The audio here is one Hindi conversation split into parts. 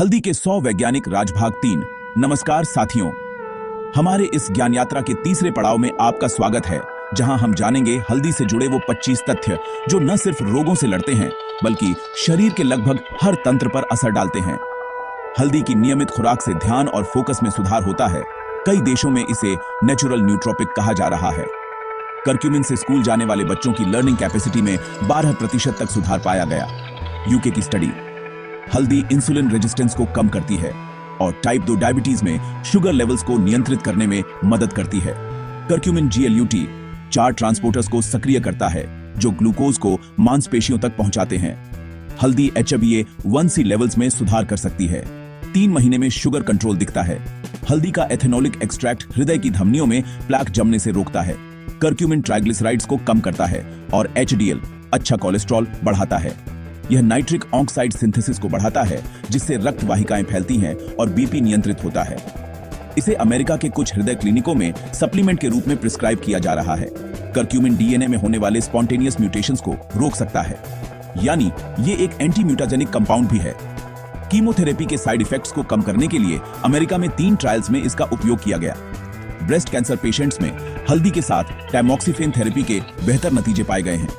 हल्दी के 100 वैज्ञानिक राज भाग 3। नमस्कार साथियों, हमारे इस ज्ञान यात्रा के तीसरे पड़ाव में आपका स्वागत है, जहां हम जानेंगे हल्दी से जुड़े वो 25 तथ्य जो न सिर्फ रोगों से लड़ते हैं बल्कि शरीर के लगभग हर तंत्र पर असर डालते हैं। हल्दी की नियमित खुराक से ध्यान और फोकस में सुधार होता है। कई देशों में इसे नेचुरल न्यूट्रोपिक कहा जा रहा है। करक्यूमिन से स्कूल जाने वाले बच्चों की लर्निंग कैपेसिटी में 12% तक सुधार पाया गया। यूके की स्टडी। हल्दी इंसुलिन रेजिस्टेंस को कम करती है और टाइप 2 डायबिटीज में शुगर लेवल्स को नियंत्रित करने में मदद करती है। करक्यूमिन GLUT 4 ट्रांसपोर्टर्स को सक्रिय करता है जो ग्लूकोज को मांसपेशियों तक पहुंचाते हैं। हल्दी HbA1c लेवल्स में सुधार कर सकती है। 3 महीने में शुगर कंट्रोल दिखता है। हल्दी का एथेनोलिक एक्सट्रैक्ट हृदय की धमनियों में प्लाक जमने से रोकता है। करक्यूमिन ट्राइग्लिसराइड्स को कम करता है और HDL अच्छा कोलेस्ट्रॉल बढ़ाता है। यह नाइट्रिक ऑक्साइड सिंथेसिस को बढ़ाता है जिससे रक्त वाहिकाएं फैलती हैं और बीपी नियंत्रित होता है। इसे अमेरिका के कुछ हृदय क्लिनिकों में सप्लीमेंट के रूप में प्रिस्क्राइब किया जा रहा है। करक्यूमिन DNA में होने वाले स्पॉन्टेनियस म्यूटेशंस को रोक सकता है, यानी ये एक एंटी म्यूटाजेनिक कंपाउंड भी है। कीमोथेरेपी के साइड इफेक्ट्स को कम करने के लिए अमेरिका में 3 ट्रायल्स में इसका उपयोग किया गया। ब्रेस्ट कैंसर पेशेंट्स में हल्दी के साथ टैमोक्सिफेन थेरेपी के बेहतर नतीजे पाए गए हैं।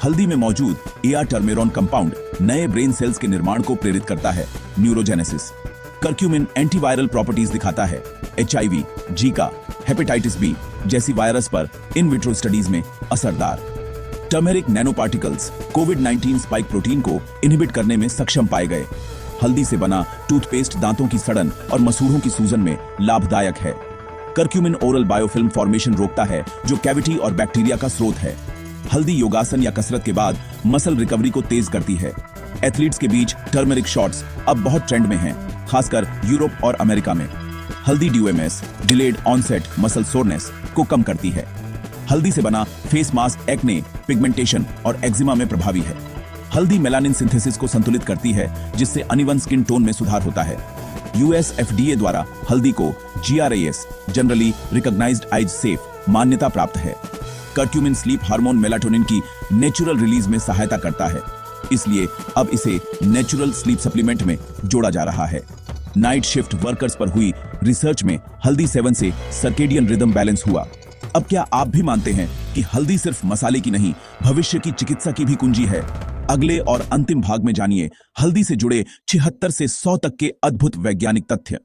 हल्दी में मौजूद AR टर्मेरोन कंपाउंड नए ब्रेन सेल्स के निर्माण को प्रेरित करता है, न्यूरोजेनेसिस। करक्यूमिन एंटीवायरल प्रॉपर्टीज दिखाता है। HIV, जीका, हेपेटाइटिस B जैसी वायरस पर इन विट्रो स्टडीज में असरदार। टर्मेरिक नैनो पार्टिकल्स कोविड-19 स्पाइक प्रोटीन को इनहिबिट करने में सक्षम पाए गए। हल्दी से बना टूथपेस्ट दांतों की सड़न और मसूड़ों की सूजन में लाभदायक है। करक्यूमिन ओरल बायोफिल्म फॉर्मेशन रोकता है जो कैविटी और बैक्टीरिया का स्रोत है। हल्दी योगासन या कसरत के बाद मसल रिकवरी को तेज करती है। एथलीट्स के बीच टर्मरिक शॉट्स अब बहुत ट्रेंड में हैं, खासकर यूरोप और अमेरिका में। हल्दी DOMS delayed onset muscle soreness को कम करती है। हल्दी से बना फेस मास्क एक्ने, पिगमेंटेशन और एक्जिमा में प्रभावी है। हल्दी मेलानिन सिंथेसिस को संतुलित करती है जिससे अनइवन स्किन टोन में सुधार होता है। US FDA द्वारा हल्दी को GRAS generally recognised as safe मान्यता प्राप्त है। करक्यूमिन स्लीप हार्मोन मेलाटोनिन की नेचुरल रिलीज में सहायता करता है, इसलिए अब इसे नेचुरल स्लीप सप्लीमेंट में जोड़ा जा रहा है। नाइट शिफ्ट वर्कर्स पर हुई रिसर्च में हल्दी सेवन से सर्केडियन रिदम बैलेंस हुआ। अब क्या आप भी मानते हैं कि हल्दी सिर्फ मसाले की नहीं, भविष्य की चिकित्सा की भी कुंजी है? अगले और अंतिम भाग में जानिए हल्दी से जुड़े 76 से 100 तक के अद्भुत वैज्ञानिक तथ्य।